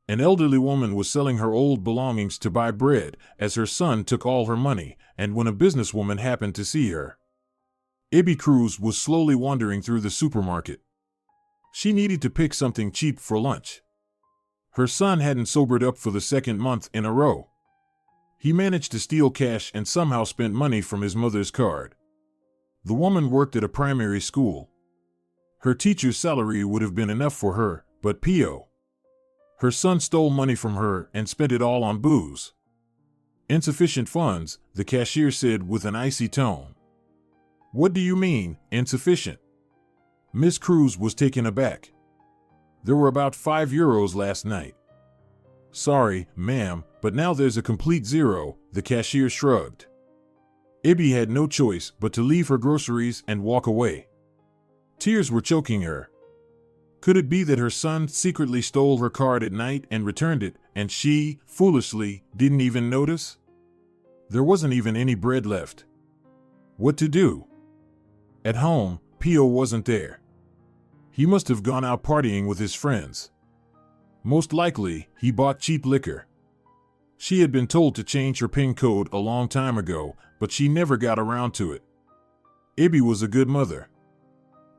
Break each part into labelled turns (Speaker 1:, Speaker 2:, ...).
Speaker 1: An elderly woman was selling her old belongings to buy bread, as her son took all her money, and when a businesswoman happened to see her. Ibby Cruz was slowly wandering through the supermarket. She needed to pick something cheap for lunch. Her son hadn't sobered up for the second month in a row. He managed to steal cash and somehow spent money from his mother's card. The woman worked at a primary school. Her teacher's salary would have been enough for her, but P.O. Her son stole money from her and spent it all on booze. Insufficient funds, the cashier said with an icy tone. What do you mean, insufficient? Miss Cruz was taken aback. There were about €5 last night. Sorry, ma'am, but now there's a complete zero, the cashier shrugged. Ibby had no choice but to leave her groceries and walk away. Tears were choking her. Could it be that her son secretly stole her card at night and returned it, and she, foolishly, didn't even notice? There wasn't even any bread left. What to do? At home, P.O. wasn't there. He must have gone out partying with his friends. Most likely, he bought cheap liquor. She had been told to change her PIN code a long time ago, but she never got around to it. Ibby was a good mother.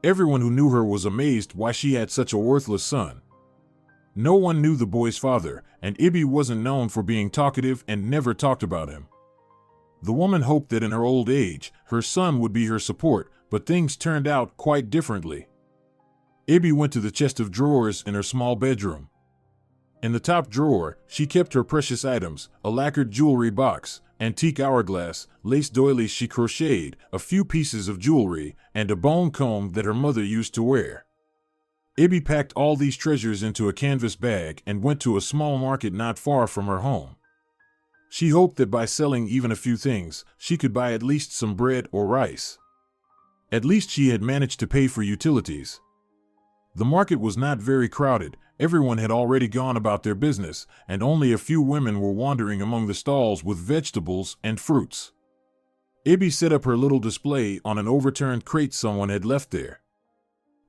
Speaker 1: Everyone who knew her was amazed why she had such a worthless son. No one knew the boy's father, and Ibby wasn't known for being talkative and never talked about him. The woman hoped that in her old age, her son would be her support, but things turned out quite differently. Ibby went to the chest of drawers in her small bedroom. In the top drawer, she kept her precious items, a lacquered jewelry box, antique hourglass, lace doilies she crocheted, a few pieces of jewelry, and a bone comb that her mother used to wear. Ibby packed all these treasures into a canvas bag and went to a small market not far from her home. She hoped that by selling even a few things, she could buy at least some bread or rice. At least she had managed to pay for utilities. The market was not very crowded. Everyone had already gone about their business, and only a few women were wandering among the stalls with vegetables and fruits. Ibby set up her little display on an overturned crate someone had left there.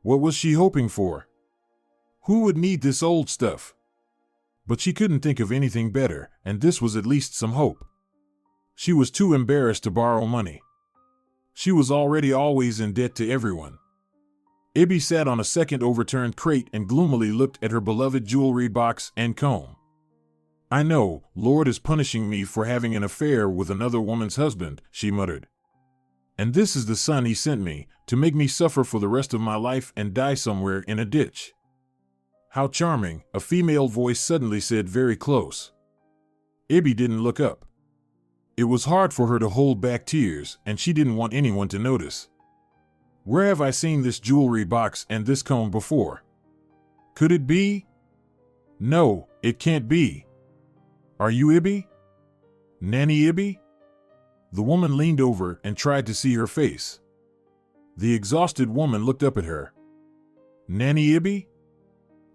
Speaker 1: What was she hoping for? Who would need this old stuff? But she couldn't think of anything better, and this was at least some hope. She was too embarrassed to borrow money. She was already always in debt to everyone. Ibby sat on a second overturned crate and gloomily looked at her beloved jewelry box and comb. I know, Lord is punishing me for having an affair with another woman's husband, she muttered. And this is the son he sent me, to make me suffer for the rest of my life and die somewhere in a ditch. How charming, a female voice suddenly said very close. Ibby didn't look up. It was hard for her to hold back tears, and she didn't want anyone to notice. Where have I seen this jewelry box and this comb before? Could it be? No, it can't be. Are you Ibby? Nanny Ibby? The woman leaned over and tried to see her face. The exhausted woman looked up at her. Nanny Ibby?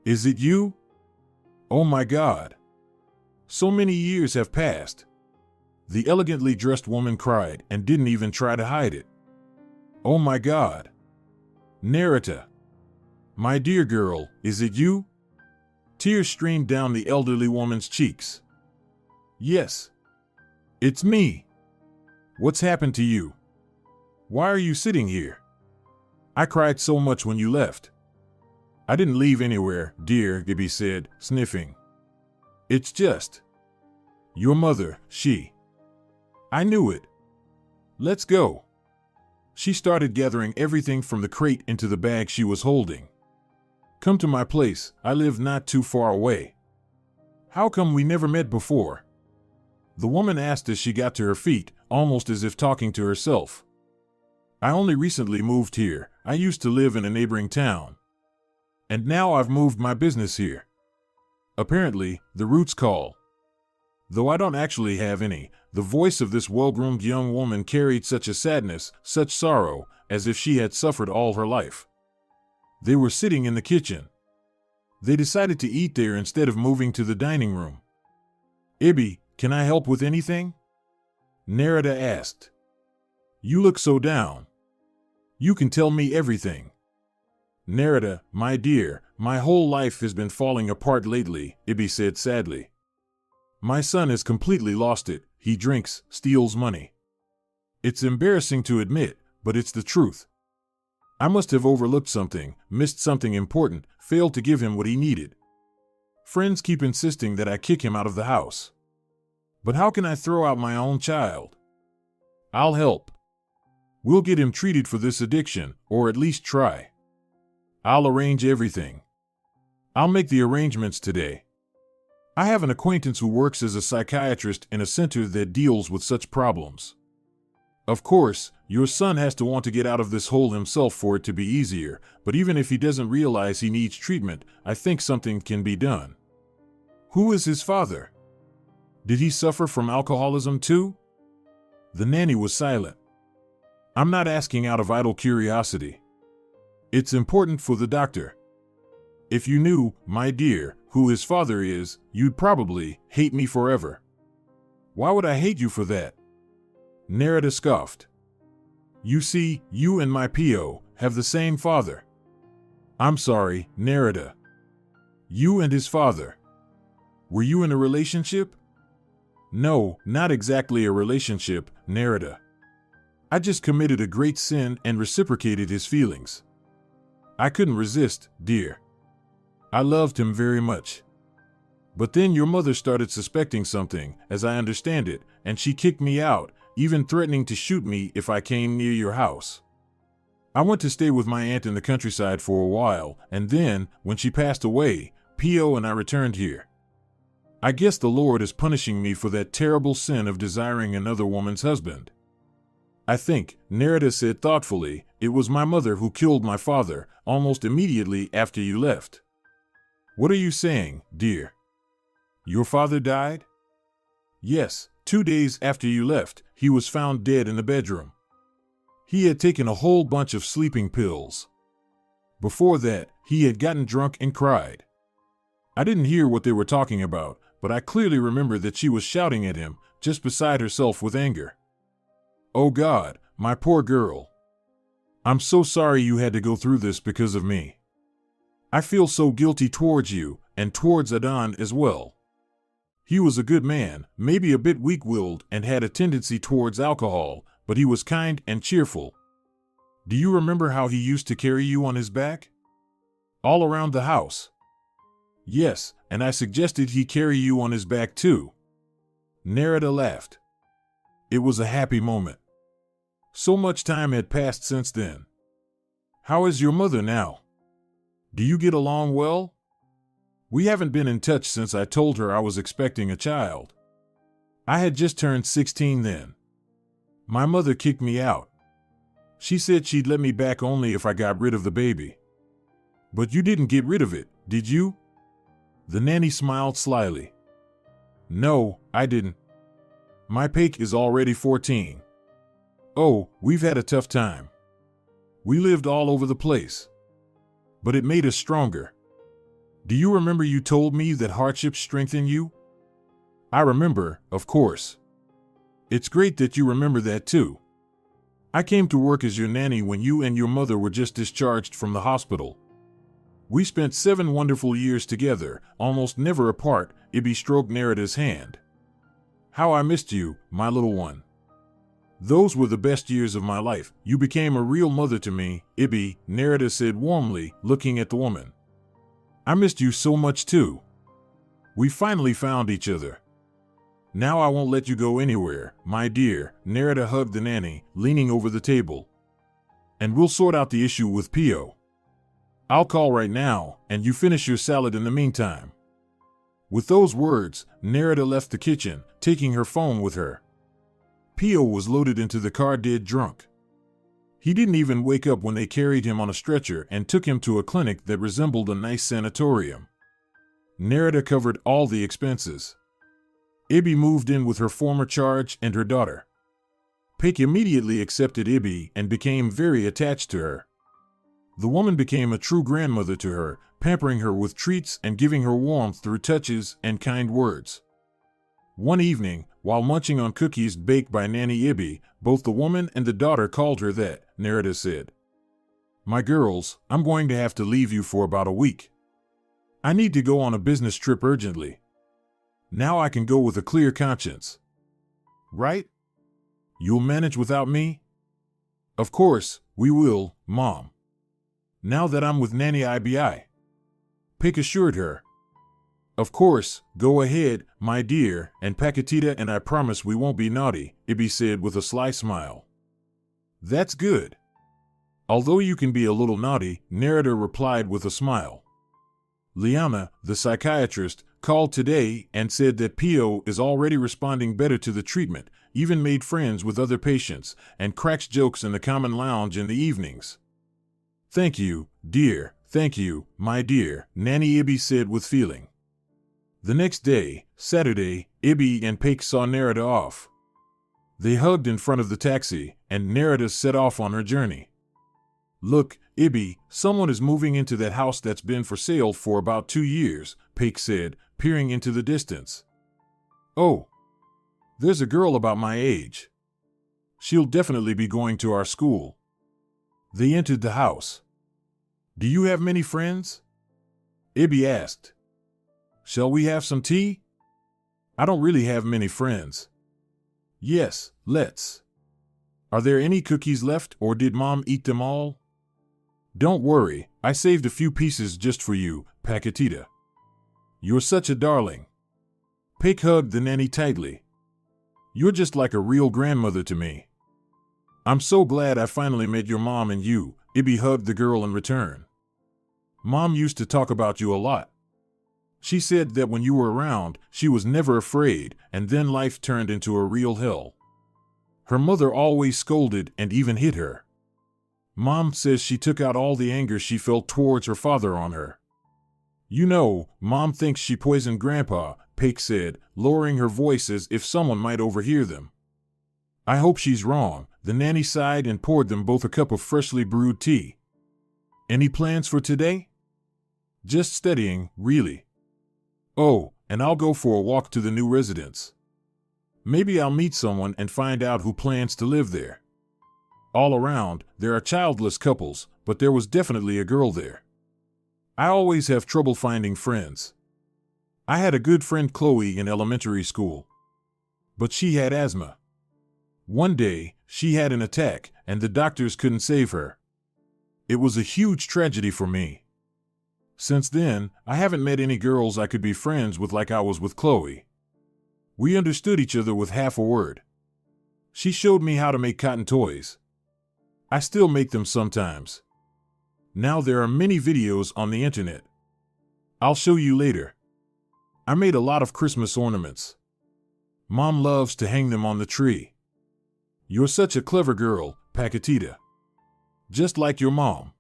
Speaker 1: Is it you? Oh my God. So many years have passed. The elegantly dressed woman cried and didn't even try to hide it. Oh my God. Narita. My dear girl, is it you? Tears streamed down the elderly woman's cheeks. Yes. It's me. What's happened to you? Why are you sitting here? I cried so much when you left. I didn't leave anywhere, dear, Ibby said, sniffing. It's just. Your mother, she. I knew it. Let's go. She started gathering everything from the crate into the bag she was holding. Come to my place, I live not too far away. How come we never met before? The woman asked as she got to her feet, almost as if talking to herself. I only recently moved here. I used to live in a neighboring town. And now I've moved my business here. Apparently, the roots call. Though I don't actually have any, the voice of this well-groomed young woman carried such a sadness, such sorrow, as if she had suffered all her life. They were sitting in the kitchen. They decided to eat there instead of moving to the dining room. Ibby, can I help with anything? Narita asked. You look so down. You can tell me everything. Narita, my dear, My whole life has been falling apart lately, Ibby said sadly. My son has completely lost it. He drinks, steals money. It's embarrassing to admit, but it's the truth. I must have overlooked something, missed something important, failed to give him what he needed. Friends keep insisting that I kick him out of the house. But how can I throw out my own child? I'll help. We'll get him treated for this addiction, or at least try. I'll arrange everything. I'll make the arrangements today. I have an acquaintance who works as a psychiatrist in a center that deals with such problems. Of course, your son has to want to get out of this hole himself for it to be easier, but even if he doesn't realize he needs treatment, I think something can be done. Who is his father? Did he suffer from alcoholism too? The nanny was silent. I'm not asking out of idle curiosity. It's important for the doctor. If you knew, my dear, who his father is, you'd probably hate me forever. Why would I hate you for that? Nerida scoffed. You see, you and my P.O. have the same father. I'm sorry, Nerida. You and his father. Were you in a relationship? No, not exactly a relationship, Nerida. I just committed a great sin and reciprocated his feelings. I couldn't resist, dear. I loved him very much. But then your mother started suspecting something, as I understand it, and she kicked me out, even threatening to shoot me if I came near your house. I went to stay with my aunt in the countryside for a while, and then, when she passed away, P.O. and I returned here. I guess the Lord is punishing me for that terrible sin of desiring another woman's husband. I think, Nerida said thoughtfully, it was my mother who killed my father, almost immediately after you left. What are you saying, dear? Your father died? Yes, 2 days after you left, he was found dead in the bedroom. He had taken a whole bunch of sleeping pills. Before that, he had gotten drunk and cried. I didn't hear what they were talking about, but I clearly remember that she was shouting at him, just beside herself with anger. Oh God, my poor girl. I'm so sorry you had to go through this because of me. I feel so guilty towards you, and towards Adon as well. He was a good man, maybe a bit weak-willed and had a tendency towards alcohol, but he was kind and cheerful. Do you remember how he used to carry you on his back? All around the house. Yes, and I suggested he carry you on his back too. Nerida laughed. It was a happy moment. So much time had passed since then. How is your mother now? Do you get along well? We haven't been in touch since I told her I was expecting a child. I had just turned 16 then. My mother kicked me out. She said she'd let me back only if I got rid of the baby. But you didn't get rid of it, did you? The nanny smiled slyly. No, I didn't. My Paik is already 14. Oh, we've had a tough time. We lived all over the place. But it made us stronger. Do you remember you told me that hardships strengthen you? I remember, of course. It's great that you remember that too. I came to work as your nanny when you and your mother were just discharged from the hospital. We spent 7 wonderful years together, almost never apart. Ibby stroked Nerida's hand. How I missed you, my little one. Those were the best years of my life. You became a real mother to me, Ibby, Nerida said warmly, looking at the woman. I missed you so much too. We finally found each other. Now I won't let you go anywhere, my dear, Nerida hugged the nanny, leaning over the table. And we'll sort out the issue with P.O. I'll call right now, and you finish your salad in the meantime. With those words, Nerida left the kitchen, taking her phone with her. P.O. was loaded into the car dead drunk. He didn't even wake up when they carried him on a stretcher and took him to a clinic that resembled a nice sanatorium. Nerida covered all the expenses. Ibby moved in with her former charge and her daughter. Paik immediately accepted Ibby and became very attached to her. The woman became a true grandmother to her, pampering her with treats and giving her warmth through touches and kind words. One evening, while munching on cookies baked by Nanny Ibby, both the woman and the daughter called her that, Nerida said. My girls, I'm going to have to leave you for about a week. I need to go on a business trip urgently. Now I can go with a clear conscience. Right? You'll manage without me? Of course, we will, Mom. Now that I'm with Nanny IBI. Pick assured her. Of course, go ahead, my dear, and Paquetita and I promise we won't be naughty, Ibby said with a sly smile. That's good. Although you can be a little naughty, Narada replied with a smile. Liana, the psychiatrist, called today and said that Pio is already responding better to the treatment, even made friends with other patients, and cracks jokes in the common lounge in the evenings. Thank you, dear, thank you, my dear, Nanny Ibby said with feeling. The next day, Saturday, Ibby and Paik saw Narada off. They hugged in front of the taxi, and Narada set off on her journey. Look, Ibby, someone is moving into that house that's been for sale for about 2 years, Paik said, peering into the distance. Oh, there's a girl about my age. She'll definitely be going to our school. They entered the house. Do you have many friends? Ibby asked. Shall we have some tea? I don't really have many friends. Yes, let's. Are there any cookies left, or did Mom eat them all? Don't worry, I saved a few pieces just for you, Paquetita. You're such a darling. Paik hugged the nanny tightly. You're just like a real grandmother to me. I'm so glad I finally met your mom and you, Ibby hugged the girl in return. Mom used to talk about you a lot. She said that when you were around, she was never afraid, and then life turned into a real hell. Her mother always scolded and even hit her. Mom says she took out all the anger she felt towards her father on her. You know, Mom thinks she poisoned Grandpa, Paik said, lowering her voice as if someone might overhear them. I hope she's wrong, the nanny sighed and poured them both a cup of freshly brewed tea. Any plans for today? Just studying, really. Oh, and I'll go for a walk to the new residence. Maybe I'll meet someone and find out who plans to live there. All around, there are childless couples, but there was definitely a girl there. I always have trouble finding friends. I had a good friend Chloe in elementary school. But she had asthma. One day, she had an attack, and the doctors couldn't save her. It was a huge tragedy for me. Since then, I haven't met any girls I could be friends with like I was with Chloe. We understood each other with half a word. She showed me how to make cotton toys. I still make them sometimes. Now there are many videos on the internet. I'll show you later. I made a lot of Christmas ornaments. Mom loves to hang them on the tree. You're such a clever girl, Paquetita. Just like your mom.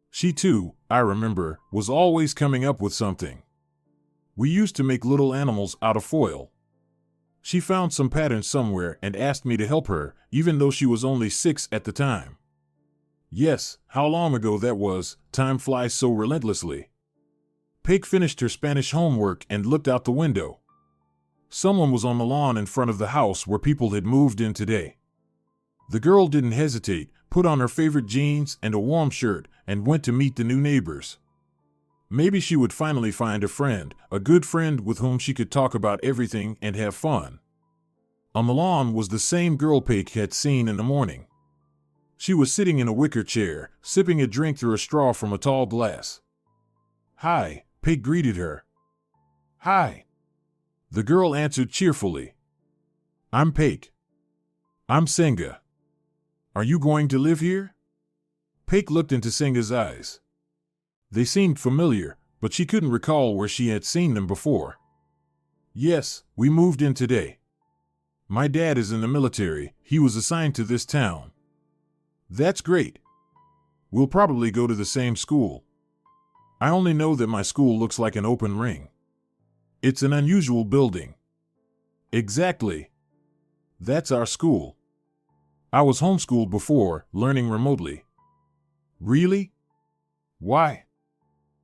Speaker 1: She too, I remember, was always coming up with something. We used to make little animals out of foil. She found some patterns somewhere and asked me to help her, even though she was only 6 at the time. Yes, how long ago that was, time flies so relentlessly. Paik finished her Spanish homework and looked out the window. Someone was on the lawn in front of the house where people had moved in today. The girl didn't hesitate, put on her favorite jeans and a warm shirt, and went to meet the new neighbors. Maybe she would finally find a friend, a good friend with whom she could talk about everything and have fun. On the lawn was the same girl Paik had seen in the morning. She was sitting in a wicker chair, sipping a drink through a straw from a tall glass. Hi, Paik greeted her. Hi. The girl answered cheerfully. I'm Paik. I'm Senga. Are you going to live here? Paik looked into Senga's eyes. They seemed familiar, but she couldn't recall where she had seen them before. Yes, we moved in today. My dad is in the military. He was assigned to this town. That's great. We'll probably go to the same school. I only know that my school looks like an open ring. It's an unusual building. Exactly. That's our school. I was homeschooled before, learning remotely. Really? Why?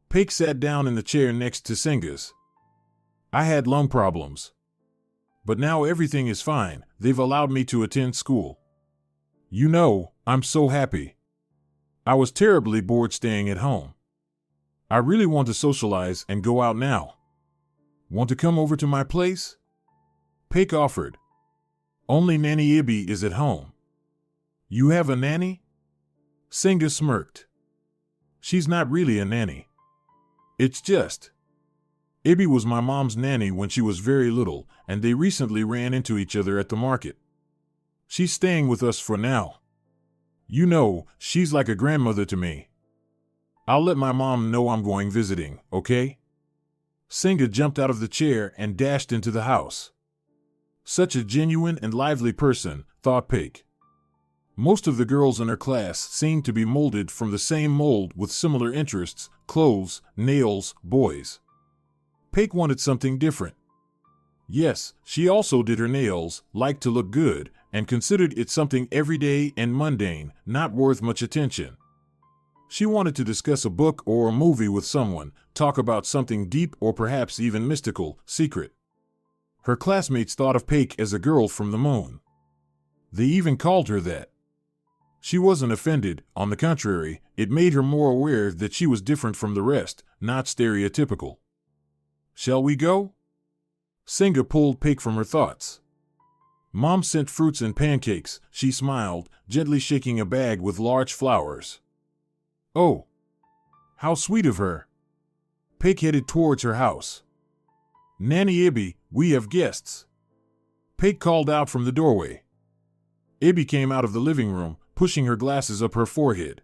Speaker 1: Paik sat down in the chair next to Senga's. I had lung problems. But now everything is fine. They've allowed me to attend school. You know, I'm so happy. I was terribly bored staying at home. I really want to socialize and go out now. Want to come over to my place? Paik offered. Only Nanny Ibby is at home. You have a nanny? Singa smirked. She's not really a nanny. It's just. Ibby was my mom's nanny when she was very little, and they recently ran into each other at the market. She's staying with us for now. You know, she's like a grandmother to me. I'll let my mom know I'm going visiting, okay? Singa jumped out of the chair and dashed into the house. Such a genuine and lively person, thought Paik. Most of the girls in her class seemed to be molded from the same mold with similar interests, clothes, nails, boys. Paik wanted something different. Yes, she also did her nails, liked to look good, and considered it something everyday and mundane, not worth much attention. She wanted to discuss a book or a movie with someone, talk about something deep or perhaps even mystical, secret. Her classmates thought of Paik as a girl from the moon. They even called her that. She wasn't offended, on the contrary, it made her more aware that she was different from the rest, not stereotypical. Shall we go? Singa pulled Paik from her thoughts. Mom sent fruits and pancakes, she smiled, gently shaking a bag with large flowers. Oh, how sweet of her. Paik headed towards her house. Nanny Ibby, we have guests. Paik called out from the doorway. Ibby came out of the living room, pushing her glasses up her forehead.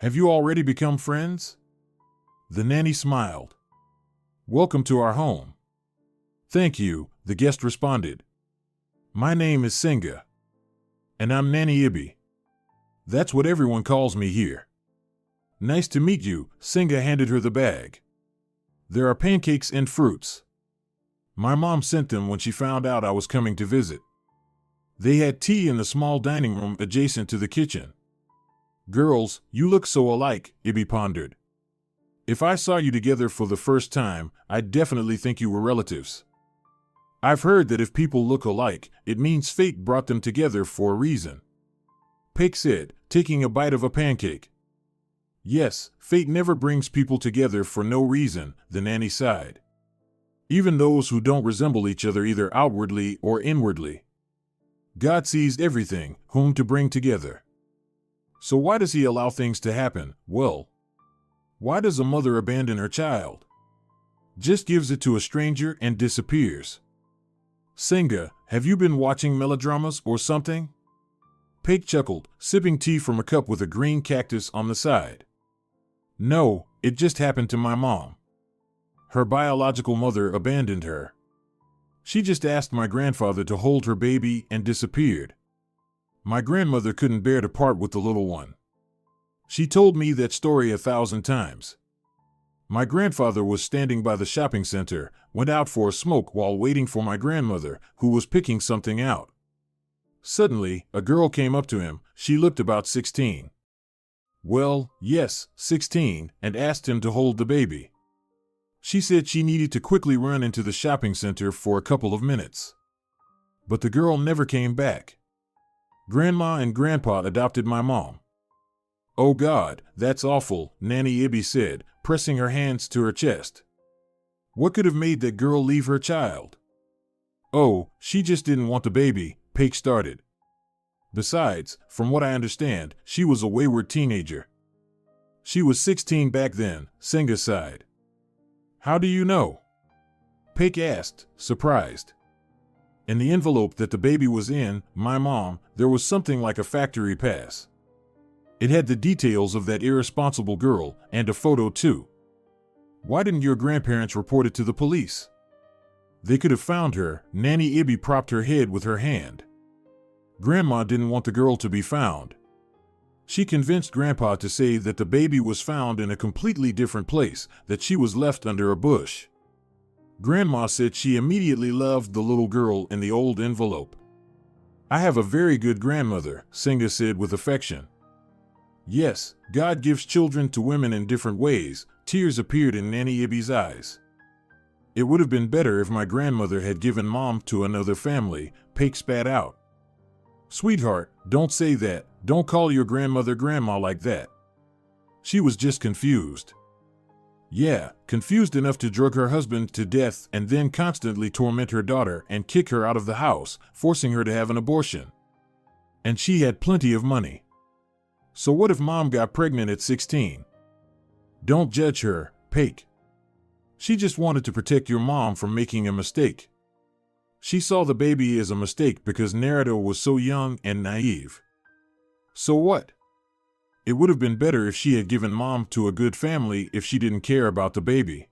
Speaker 1: Have you already become friends? The nanny smiled. Welcome to our home. Thank you, the guest responded. My name is Singa. And I'm Nanny Ibby. That's what everyone calls me here. Nice to meet you, Singa handed her the bag. There are pancakes and fruits. My mom sent them when she found out I was coming to visit. They had tea in the small dining room adjacent to the kitchen. Girls, you look so alike, Ibby pondered. If I saw you together for the first time, I'd definitely think you were relatives. I've heard that if people look alike, it means fate brought them together for a reason. Paik said, taking a bite of a pancake. Yes, fate never brings people together for no reason, the nanny sighed. Even those who don't resemble each other either outwardly or inwardly. God sees everything, whom to bring together. So why does he allow things to happen? Well, why does a mother abandon her child? Just gives it to a stranger and disappears. Singa, have you been watching melodramas or something? Paik chuckled, sipping tea from a cup with a green cactus on the side. No, it just happened to my mom. Her biological mother abandoned her. She just asked my grandfather to hold her baby and disappeared. My grandmother couldn't bear to part with the little one. She told me that story 1,000 times. My grandfather was standing by the shopping center, went out for a smoke while waiting for my grandmother, who was picking something out. Suddenly, a girl came up to him, she looked about 16. Well, yes, 16, and asked him to hold the baby. She said she needed to quickly run into the shopping center for a couple of minutes. But the girl never came back. Grandma and Grandpa adopted my mom. Oh God, that's awful, Nanny Ibby said, pressing her hands to her chest. What could have made that girl leave her child? Oh, she just didn't want the baby, Paik started. Besides, from what I understand, she was a wayward teenager. She was 16 back then, Singa sighed. How do you know? Paik asked, surprised. In the envelope that the baby was in, my mom, there was something like a factory pass. It had the details of that irresponsible girl, and a photo too. Why didn't your grandparents report it to the police? They could have found her, Nanny Ibby propped her head with her hand. Grandma didn't want the girl to be found. She convinced Grandpa to say that the baby was found in a completely different place, that she was left under a bush. Grandma said she immediately loved the little girl in the old envelope. I have a very good grandmother, Singa said with affection. Yes, God gives children to women in different ways, tears appeared in Nanny Ibby's eyes. It would have been better if my grandmother had given Mom to another family, Paik spat out. Sweetheart, don't say that, don't call your grandmother Grandma like that. She was just confused. Yeah, confused enough to drug her husband to death and then constantly torment her daughter and kick her out of the house, forcing her to have an abortion. And she had plenty of money. So what if mom got pregnant at 16? Don't judge her, Paik. She just wanted to protect your mom from making a mistake. She saw the baby as a mistake because Narita was so young and naive. So what? It would have been better if she had given mom to a good family if she didn't care about the baby.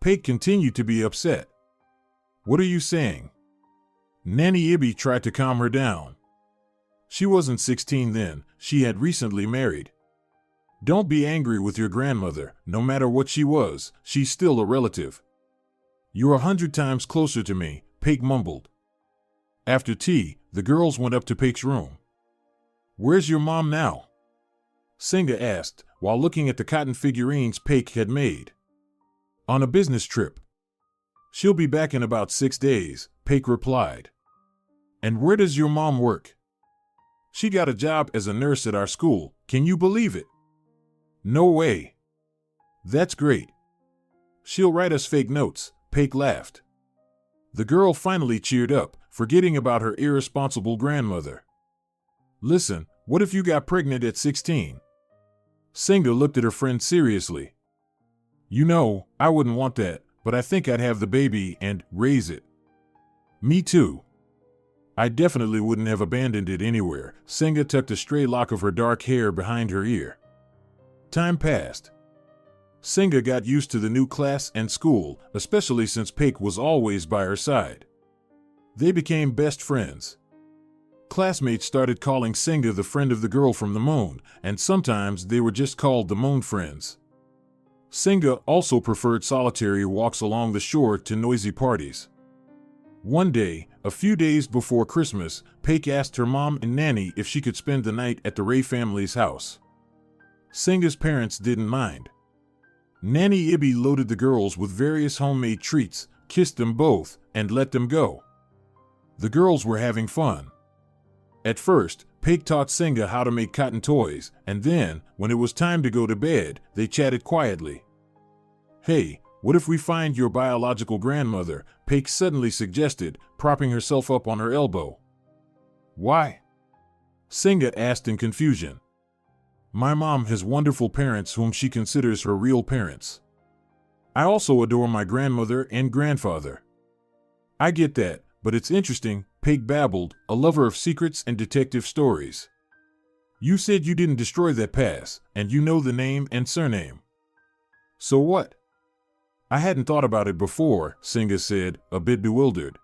Speaker 1: Paik continued to be upset. What are you saying? Nanny Ibby tried to calm her down. She wasn't 16 then, she had recently married. Don't be angry with your grandmother, no matter what she was, she's still a relative. You're 100 times closer to me, Paik mumbled. After tea, the girls went up to Paik's room. Where's your mom now? Senga asked, while looking at the cotton figurines Paik had made. On a business trip. She'll be back in about 6 days, Paik replied. And where does your mom work? She got a job as a nurse at our school, can you believe it? No way. That's great. She'll write us fake notes, Paik laughed. The girl finally cheered up, forgetting about her irresponsible grandmother. Listen, what if you got pregnant at 16? Senga looked at her friend seriously. You know, I wouldn't want that, but I think I'd have the baby and raise it. Me too. I definitely wouldn't have abandoned it anywhere. Senga tucked a stray lock of her dark hair behind her ear. Time passed. Senga got used to the new class and school, especially since Paik was always by her side. They became best friends. Classmates started calling Senga the friend of the girl from the moon, and sometimes they were just called the moon friends. Senga also preferred solitary walks along the shore to noisy parties. One day, a few days before Christmas, Paik asked her mom and nanny if she could spend the night at the Ray family's house. Senga's parents didn't mind. Nanny Ibby loaded the girls with various homemade treats, kissed them both, and let them go. The girls were having fun. At first, Paik taught Senga how to make cotton toys, and then, when it was time to go to bed, they chatted quietly. Hey, what if we find your biological grandmother? Paik suddenly suggested, propping herself up on her elbow. Why? Senga asked in confusion. My mom has wonderful parents whom she considers her real parents. I also adore my grandmother and grandfather. I get that, but it's interesting, Paik babbled, a lover of secrets and detective stories. You said you didn't destroy that pass, and you know the name and surname. So what? I hadn't thought about it before, Senga said, a bit bewildered.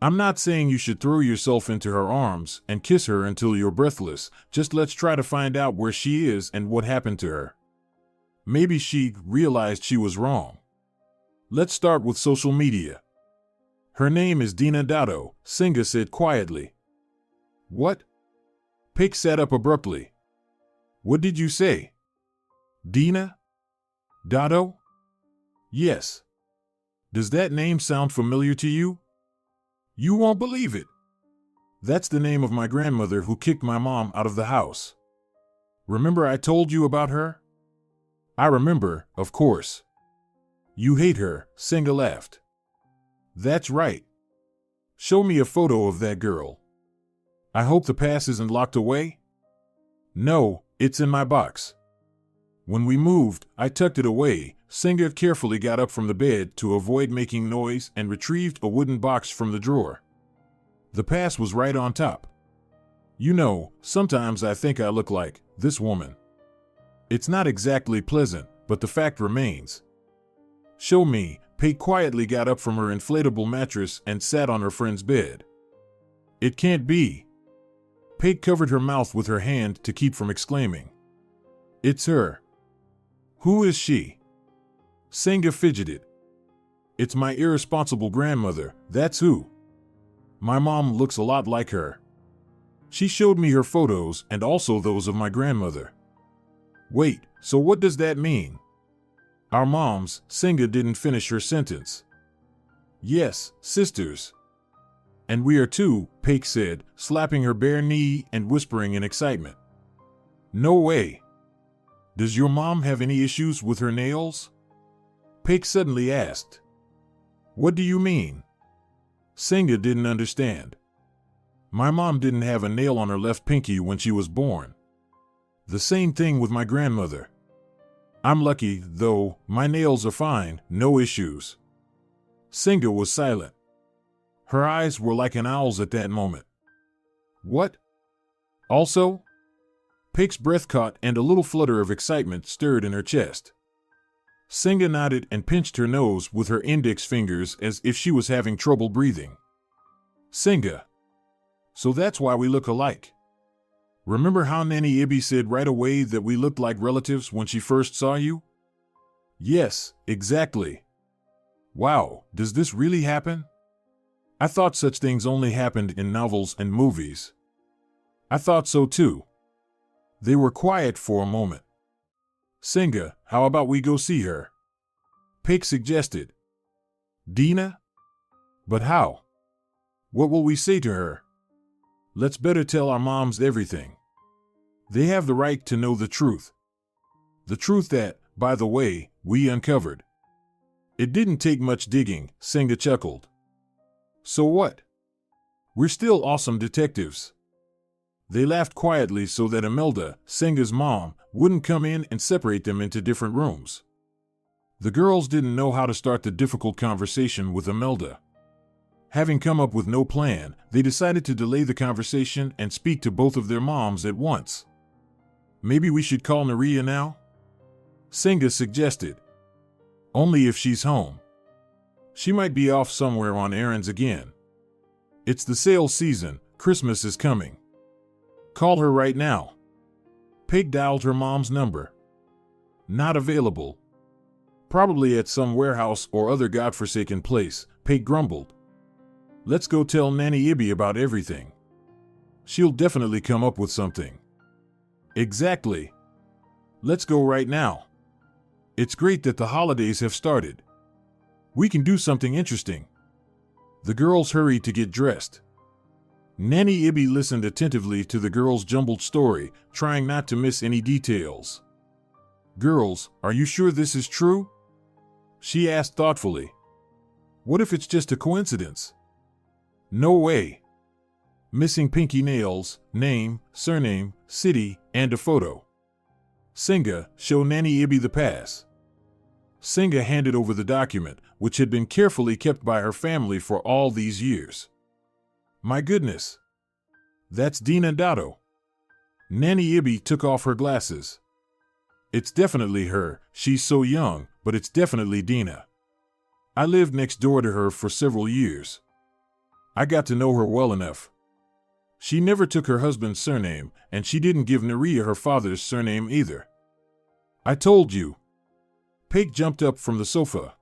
Speaker 1: I'm not saying you should throw yourself into her arms and kiss her until you're breathless, just let's try to find out where she is and what happened to her. Maybe she realized she was wrong. Let's start with social media. Her name is Dina Dado, Senga said quietly. What? Paik sat up abruptly. What did you say? Dina? Dado? Yes. Does that name sound familiar to you? You won't believe it. That's the name of my grandmother who kicked my mom out of the house. Remember I told you about her? I remember, of course. You hate her, Senga laughed. That's right. Show me a photo of that girl. I hope the pass isn't locked away? No, it's in my box. When we moved, I tucked it away. Senga carefully got up from the bed to avoid making noise and retrieved a wooden box from the drawer. The pass was right on top. You know, sometimes I think I look like this woman. It's not exactly pleasant, but the fact remains. Show me. Paik quietly got up from her inflatable mattress and sat on her friend's bed. It can't be. Paik covered her mouth with her hand to keep from exclaiming. It's her. Who is she? Senga fidgeted. It's my irresponsible grandmother, that's who. My mom looks a lot like her. She showed me her photos and also those of my grandmother. Wait, so what does that mean? Our moms, Senga didn't finish her sentence. Yes, sisters. And we are too, Paik said, slapping her bare knee and whispering in excitement. No way. Does your mom have any issues with her nails? Pig suddenly asked. What do you mean? Singa didn't understand. My mom didn't have a nail on her left pinky when she was born. The same thing with my grandmother. I'm lucky, though, my nails are fine, no issues. Singa was silent. Her eyes were like an owl's at that moment. What? Also? Pig's breath caught and a little flutter of excitement stirred in her chest. Singa nodded and pinched her nose with her index fingers as if she was having trouble breathing. Singa. So that's why we look alike. Remember how Nanny Ibby said right away that we looked like relatives when she first saw you? Yes, exactly. Wow, does this really happen? I thought such things only happened in novels and movies. I thought so too. They were quiet for a moment. Singa, how about we go see her? Pig suggested. Dina? But how? What will we say to her? Let's better tell our moms everything. They have the right to know the truth. The truth that, by the way, we uncovered. It didn't take much digging, Singa chuckled. So what? We're still awesome detectives. They laughed quietly so that Imelda, Singa's mom, wouldn't come in and separate them into different rooms. The girls didn't know how to start the difficult conversation with Imelda. Having come up with no plan, they decided to delay the conversation and speak to both of their moms at once. Maybe we should call Naria now? Singa suggested. Only if she's home. She might be off somewhere on errands again. It's the sales season, Christmas is coming. Call her right now. Pig dialed her mom's number. Not available. Probably at some warehouse or other godforsaken place, Pig grumbled. Let's go tell Nanny Ibby about everything. She'll definitely come up with something. Exactly. Let's go right now. It's great that the holidays have started. We can do something interesting. The girls hurried to get dressed. Nanny Ibby listened attentively to the girls' jumbled story, trying not to miss any details. Girls, are you sure this is true? She asked thoughtfully. What if it's just a coincidence? No way. Missing pinky nails, name, surname, city, and a photo. Singa, show Nanny Ibby the pass. Singa handed over the document, which had been carefully kept by her family for all these years. My goodness. That's Dina Dotto. Nanny Ibby took off her glasses. It's definitely her, she's so young, but it's definitely Dina. I lived next door to her for several years. I got to know her well enough. She never took her husband's surname, and she didn't give Naria her father's surname either. I told you. Pig jumped up from the sofa.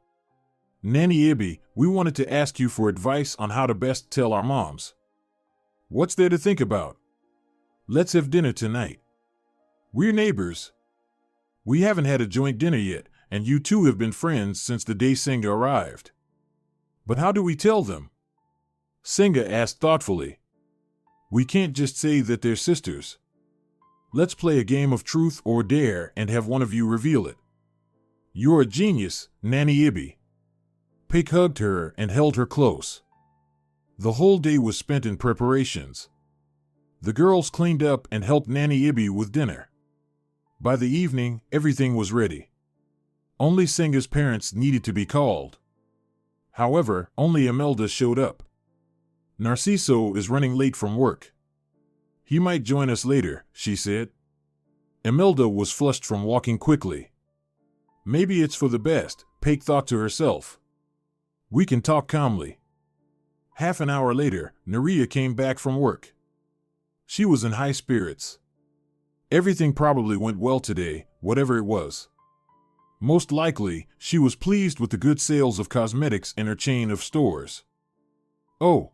Speaker 1: Nanny Ibby, we wanted to ask you for advice on how to best tell our moms. What's there to think about? Let's have dinner tonight. We're neighbors. We haven't had a joint dinner yet, and you two have been friends since the day Singa arrived. But how do we tell them? Singa asked thoughtfully. We can't just say that they're sisters. Let's play a game of truth or dare and have one of you reveal it. You're a genius, Nanny Ibby. Pig hugged her and held her close. The whole day was spent in preparations. The girls cleaned up and helped Nanny Ibby with dinner. By the evening, everything was ready. Only Singa's parents needed to be called. However, only Imelda showed up. Narciso is running late from work. He might join us later, she said. Imelda was flushed from walking quickly. Maybe it's for the best, Pig thought to herself. We can talk calmly. Half an hour later, Naria came back from work. She was in high spirits. Everything probably went well today, whatever it was. Most likely, she was pleased with the good sales of cosmetics in her chain of stores. Oh.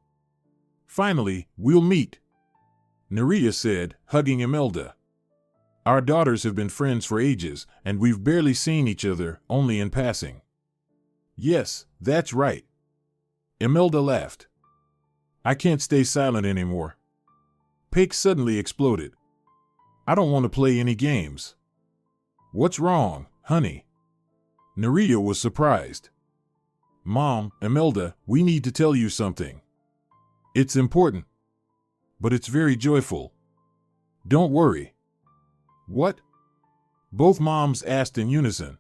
Speaker 1: Finally, we'll meet, Naria said, hugging Imelda. Our daughters have been friends for ages, and we've barely seen each other, only in passing. Yes, that's right. Imelda laughed. I can't stay silent anymore. Pig suddenly exploded. I don't want to play any games. What's wrong, honey? Nerea was surprised. Mom, Imelda, we need to tell you something. It's important, but it's very joyful. Don't worry. What? Both moms asked in unison.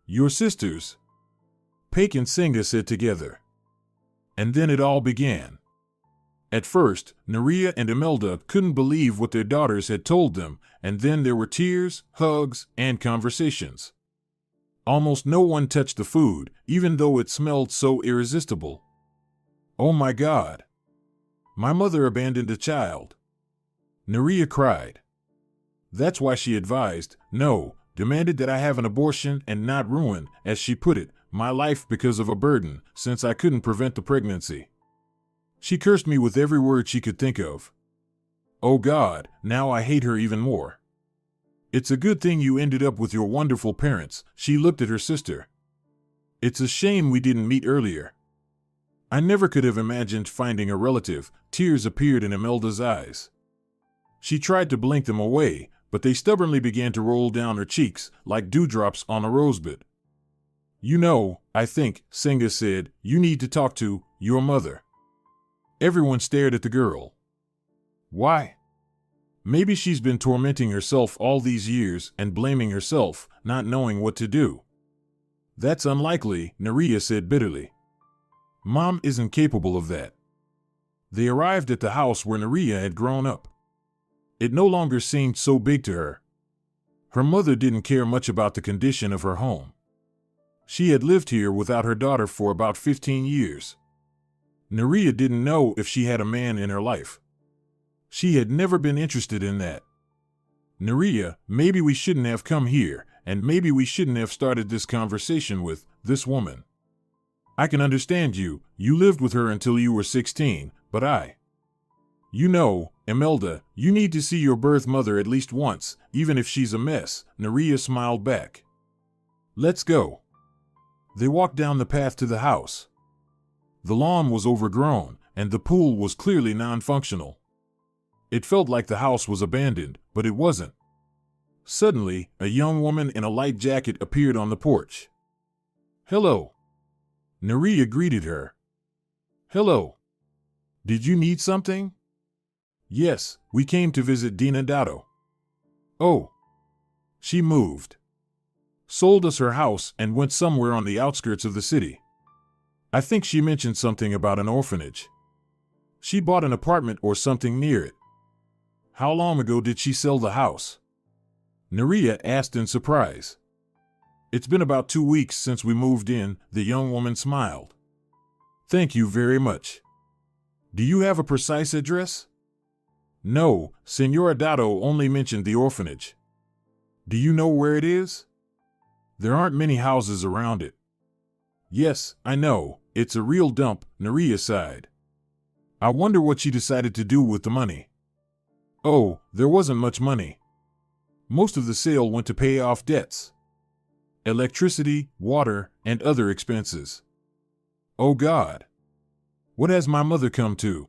Speaker 1: Your sisters, Paik and Singa said together. And then it all began. At first, Nerea and Imelda couldn't believe what their daughters had told them, and then there were tears, hugs, and conversations. Almost no one touched the food, even though it smelled so irresistible. Oh my God! My mother abandoned a child. Nerea cried. That's why she advised, no, demanded that I have an abortion and not ruin, as she put it, my life because of a burden, since I couldn't prevent the pregnancy. She cursed me with every word she could think of. Oh God, now I hate her even more. It's a good thing you ended up with your wonderful parents, she looked at her sister. It's a shame we didn't meet earlier. I never could have imagined finding a relative. Tears appeared in Imelda's eyes. She tried to blink them away, but they stubbornly began to roll down her cheeks like dewdrops on a rosebud. You know, I think, Singa said, you need to talk to your mother. Everyone stared at the girl. Why? Maybe she's been tormenting herself all these years and blaming herself, not knowing what to do. That's unlikely, Nerea said bitterly. Mom isn't capable of that. They arrived at the house where Nerea had grown up. It no longer seemed so big to her. Her mother didn't care much about the condition of her home. She had lived here without her daughter for about 15 years. Nerea didn't know if she had a man in her life. She had never been interested in that. Nerea, maybe we shouldn't have come here, and maybe we shouldn't have started this conversation with this woman. I can understand you lived with her until you were 16, but You know, Imelda, you need to see your birth mother at least once, even if she's a mess, Nerea smiled back. Let's go. They walked down the path to the house. The lawn was overgrown, and the pool was clearly non-functional. It felt like the house was abandoned, but it wasn't. Suddenly, a young woman in a light jacket appeared on the porch. Hello. Nerea greeted her. Hello. Did you need something? Yes, we came to visit Dina Dado. Oh. She moved. Sold us her house and went somewhere on the outskirts of the city. I think she mentioned something about an orphanage. She bought an apartment or something near it. How long ago did she sell the house? Nerea asked in surprise. It's been about 2 weeks since we moved in, the young woman smiled. Thank you very much. Do you have a precise address? No, Senora Dado only mentioned the orphanage. Do you know where it is? There aren't many houses around it. Yes, I know, it's a real dump, Nerea sighed. I wonder what she decided to do with the money. Oh, there wasn't much money. Most of the sale went to pay off debts. Electricity, water, and other expenses. Oh God. What has my mother come to?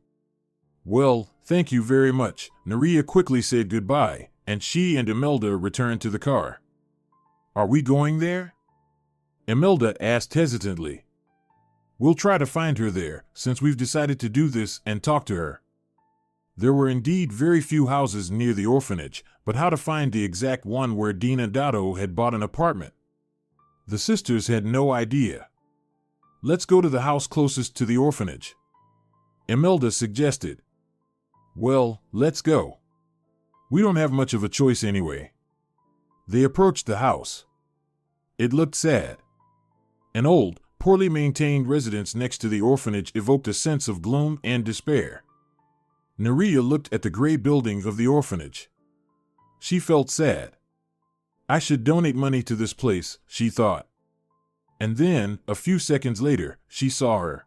Speaker 1: Well, thank you very much. Nerea quickly said goodbye, and she and Imelda returned to the car. Are we going there? Imelda asked hesitantly. We'll try to find her there, since we've decided to do this and talk to her. There were indeed very few houses near the orphanage, but how to find the exact one where Dina Dado had bought an apartment? The sisters had no idea. Let's go to the house closest to the orphanage, Imelda suggested. Well, let's go. We don't have much of a choice anyway. They approached the house. It looked sad. An old, poorly maintained residence next to the orphanage evoked a sense of gloom and despair. Nerea looked at the gray building of the orphanage. She felt sad. I should donate money to this place, she thought. And then, a few seconds later, she saw her.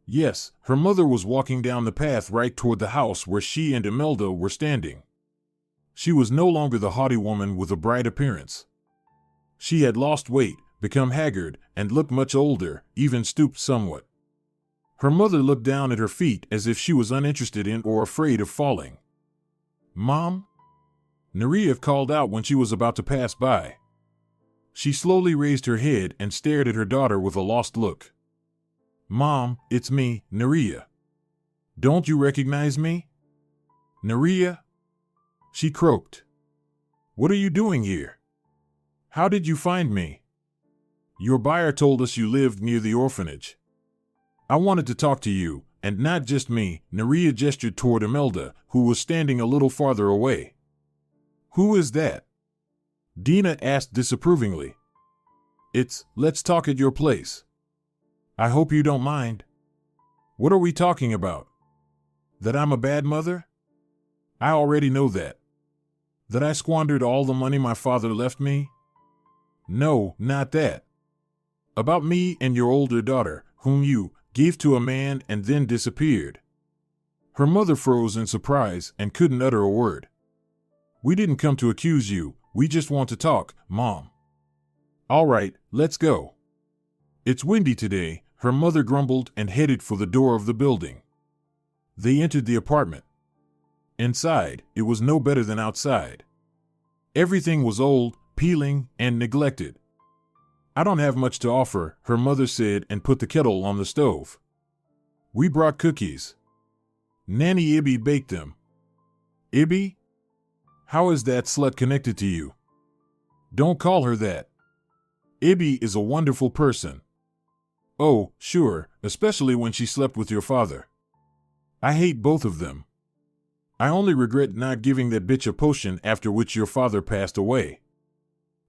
Speaker 1: Yes, her mother was walking down the path right toward the house where she and Imelda were standing. She was no longer the haughty woman with a bright appearance. She had lost weight, become haggard, and looked much older, even stooped somewhat. Her mother looked down at her feet as if she was uninterested in or afraid of falling. Mom? Nerea called out when she was about to pass by. She slowly raised her head and stared at her daughter with a lost look. "Mom, it's me, Nerea. Don't you recognize me?" "Nerea?" she croaked. "What are you doing here? How did you find me?" "Your buyer told us you lived near the orphanage. I wanted to talk to you, and not just me." Nerea gestured toward Imelda, who was standing a little farther away. "Who is that?" Dina asked disapprovingly. Let's talk at your place. I hope you don't mind." "What are we talking about? That I'm a bad mother? I already know that. That I squandered all the money my father left me? No, not that. About me and your older daughter, whom you gave to a man and then disappeared." Her mother froze in surprise and couldn't utter a word. "We didn't come to accuse you, we just want to talk, Mom." "All right, let's go." "It's windy today," her mother grumbled and headed for the door of the building. They entered the apartment. Inside, it was no better than outside. Everything was old, peeling, and neglected. "I don't have much to offer," her mother said and put the kettle on the stove. "We brought cookies. Nanny Ibby baked them." "Ibby? How is that slut connected to you?" "Don't call her that. Ibby is a wonderful person." "Oh, sure, especially when she slept with your father. I hate both of them. I only regret not giving that bitch a potion after which your father passed away."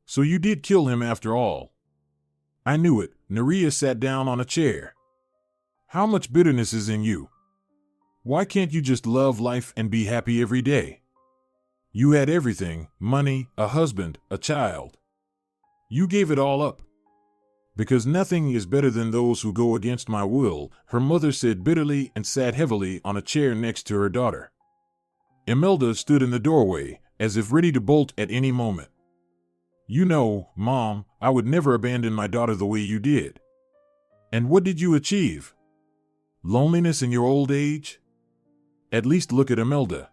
Speaker 1: "So you did kill him after all." "I knew it." Nerea sat down on a chair. "How much bitterness is in you? Why can't you just love life and be happy every day? You had everything, money, a husband, a child. You gave it all up." "Because nothing is better than those who go against my will," her mother said bitterly and sat heavily on a chair next to her daughter. Imelda stood in the doorway, as if ready to bolt at any moment. "You know, Mom, I would never abandon my daughter the way you did." "And what did you achieve? Loneliness in your old age? At least look at Imelda.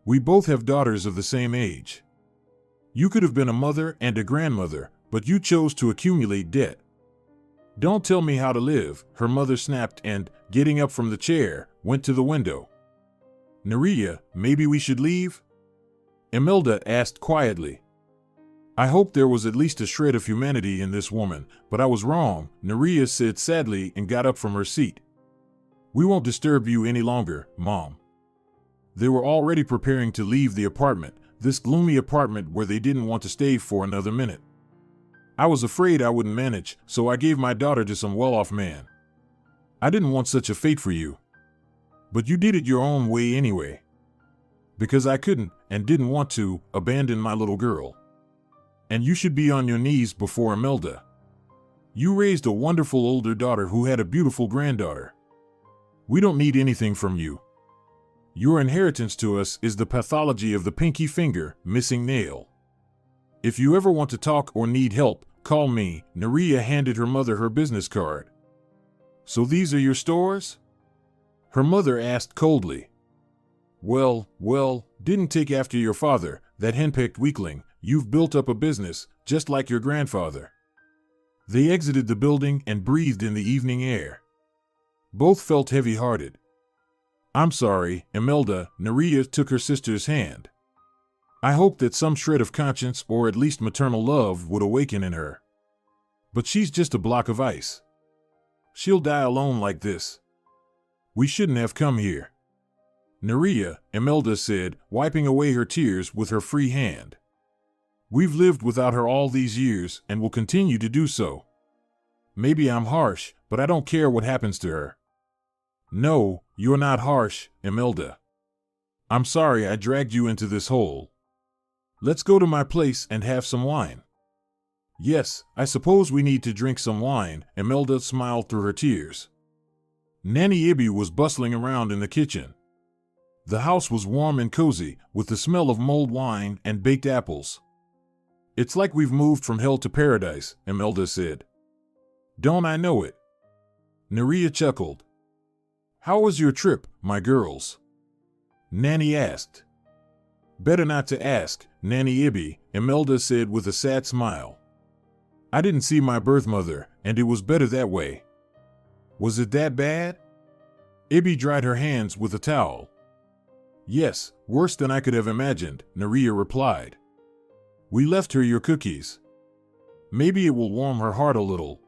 Speaker 1: We both have daughters of the same age. You could have been a mother and a grandmother, but you chose to accumulate debt." "Don't tell me how to live," her mother snapped and, getting up from the chair, went to the window. "Nerea, maybe we should leave?" Imelda asked quietly. I hoped there was at least a shred of humanity in this woman, but I was wrong, Nerea said sadly and got up from her seat. "We won't disturb you any longer, Mom." They were already preparing to leave the apartment, this gloomy apartment where they didn't want to stay for another minute. "I was afraid I wouldn't manage, so I gave my daughter to some well-off man. I didn't want such a fate for you. But you did it your own way anyway. Because I couldn't, and didn't want to, abandon my little girl. And you should be on your knees before Imelda. You raised a wonderful older daughter who had a beautiful granddaughter. We don't need anything from you. Your inheritance to us is the pathology of the pinky finger, missing nail. If you ever want to talk or need help, call me." Nerea handed her mother her business card. "So these are your stores?" her mother asked coldly. Well, didn't take after your father, that henpecked weakling. You've built up a business, just like your grandfather." They exited the building and breathed in the evening air. Both felt heavy-hearted. "I'm sorry, Imelda," Nerea took her sister's hand. "I hoped that some shred of conscience or at least maternal love would awaken in her. But she's just a block of ice. She'll die alone like this. We shouldn't have come here." "Nerea," Imelda said, wiping away her tears with her free hand. "We've lived without her all these years and will continue to do so. Maybe I'm harsh, but I don't care what happens to her." "No, you're not harsh, Imelda. I'm sorry I dragged you into this hole. Let's go to my place and have some wine." "Yes, I suppose we need to drink some wine," Imelda smiled through her tears. Nanny Ibby was bustling around in the kitchen. The house was warm and cozy, with the smell of mulled wine and baked apples. "It's like we've moved from hell to paradise," Imelda said. "Don't I know it?" Nerea chuckled. "How was your trip, my girls?" Nanny asked. "Better not to ask, Nanny Ibby," Imelda said with a sad smile. I didn't see my birth mother, and it was better that way. Was it that bad? Ibby dried her hands with a towel. Yes, worse than I could have imagined, Naria replied. We left her your cookies. Maybe it will warm her heart a little.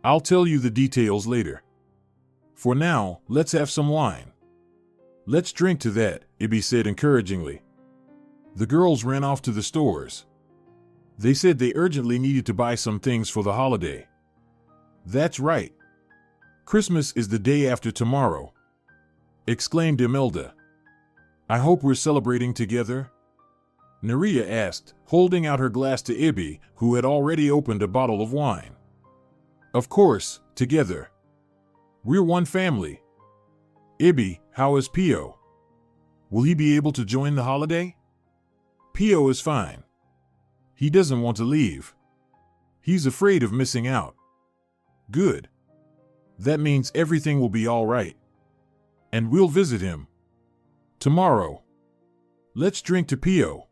Speaker 1: I'll tell you the details later. For now, let's have some wine. Let's drink to that, Ibby said encouragingly. The girls ran off to the stores. They said they urgently needed to buy some things for the holiday. That's right. Christmas is the day after tomorrow, exclaimed Imelda. I hope we're celebrating together? Naria asked, holding out her glass to Ibby, who had already opened a bottle of wine. Of course, together. We're one family. Ibby, how is Pio? Will he be able to join the holiday? Pio is fine. He doesn't want to leave. He's afraid of missing out. Good. That means everything will be all right. And we'll visit him tomorrow. Let's drink to Pio,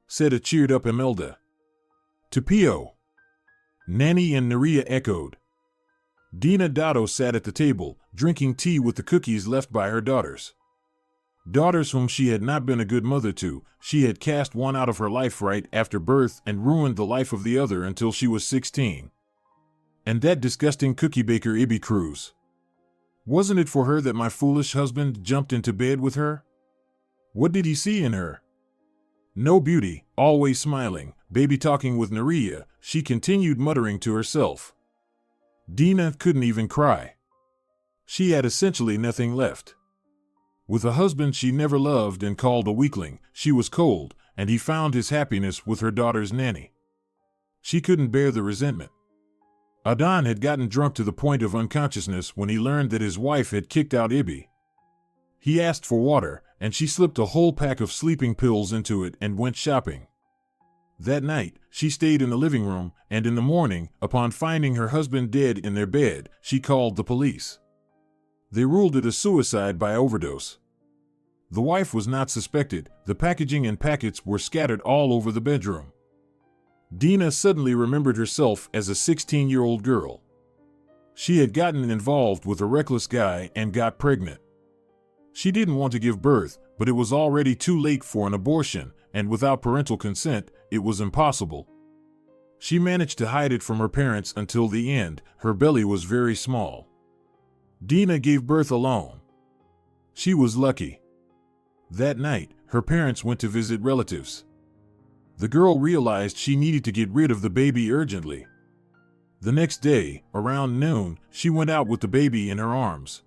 Speaker 1: said a cheered-up Imelda. To Pio, Nanny and Naria echoed. Dina Dotto sat at the table, drinking tea with the cookies left by her daughters. Daughters whom she had not been a good mother to. She had cast one out of her life right after birth and ruined the life of the other until she was 16. And that disgusting cookie baker Ibby Cruz. Wasn't it for her that my foolish husband jumped into bed with her? What did he see in her? No beauty, always smiling, baby talking with Naria, she continued muttering to herself. Dina couldn't even cry. She had essentially nothing left. With a husband she never loved and called a weakling, she was cold, and he found his happiness with her daughter's nanny. She couldn't bear the resentment. Adan had gotten drunk to the point of unconsciousness when he learned that his wife had kicked out Ibby. He asked for water, and she slipped a whole pack of sleeping pills into it and went shopping. That night, she stayed in the living room, and in the morning, upon finding her husband dead in their bed, she called the police. They ruled it a suicide by overdose. The wife was not suspected. The packaging and packets were scattered all over the bedroom. Dina suddenly remembered herself as a 16-year-old girl. She had gotten involved with a reckless guy and got pregnant. She didn't want to give birth, but it was already too late for an abortion, and without parental consent, it was impossible. She managed to hide it from her parents until the end. Her belly was very small. Dina gave birth alone. She was lucky. That night, her parents went to visit relatives. The girl realized she needed to get rid of the baby urgently. The next day, around noon, she went out with the baby in her arms.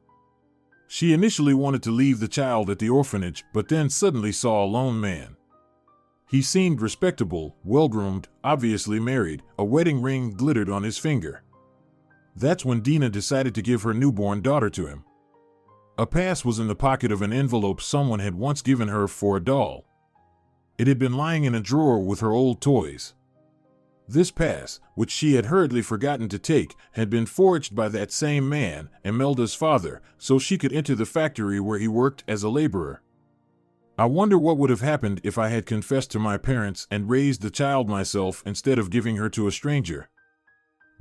Speaker 1: She initially wanted to leave the child at the orphanage, but then suddenly saw a lone man. He seemed respectable, well-groomed, obviously married. A wedding ring glittered on his finger. That's when Dina decided to give her newborn daughter to him. A pass was in the pocket of an envelope someone had once given her for a doll. It had been lying in a drawer with her old toys. This pass, which she had hurriedly forgotten to take, had been forged by that same man, Imelda's father, so she could enter the factory where he worked as a laborer. I wonder what would have happened if I had confessed to my parents and raised the child myself instead of giving her to a stranger.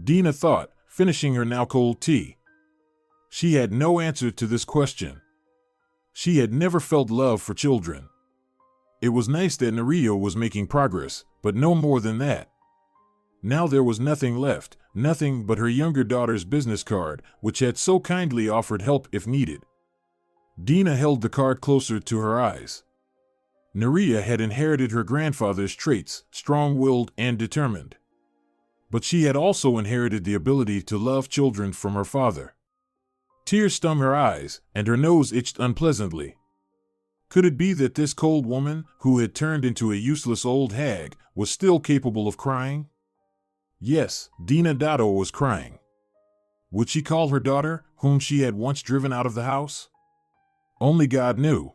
Speaker 1: Dina thought, finishing her now cold tea. She had no answer to this question. She had never felt love for children. It was nice that Naria was making progress, but no more than that. Now there was nothing left, nothing but her younger daughter's business card, which had so kindly offered help if needed. Dina held the card closer to her eyes. Naria had inherited her grandfather's traits, strong-willed and determined. But she had also inherited the ability to love children from her father. Tears stung her eyes, and her nose itched unpleasantly. Could it be that this cold woman, who had turned into a useless old hag, was still capable of crying? Yes, Dina Dotto was crying. Would she call her daughter, whom she had once driven out of the house? Only God knew.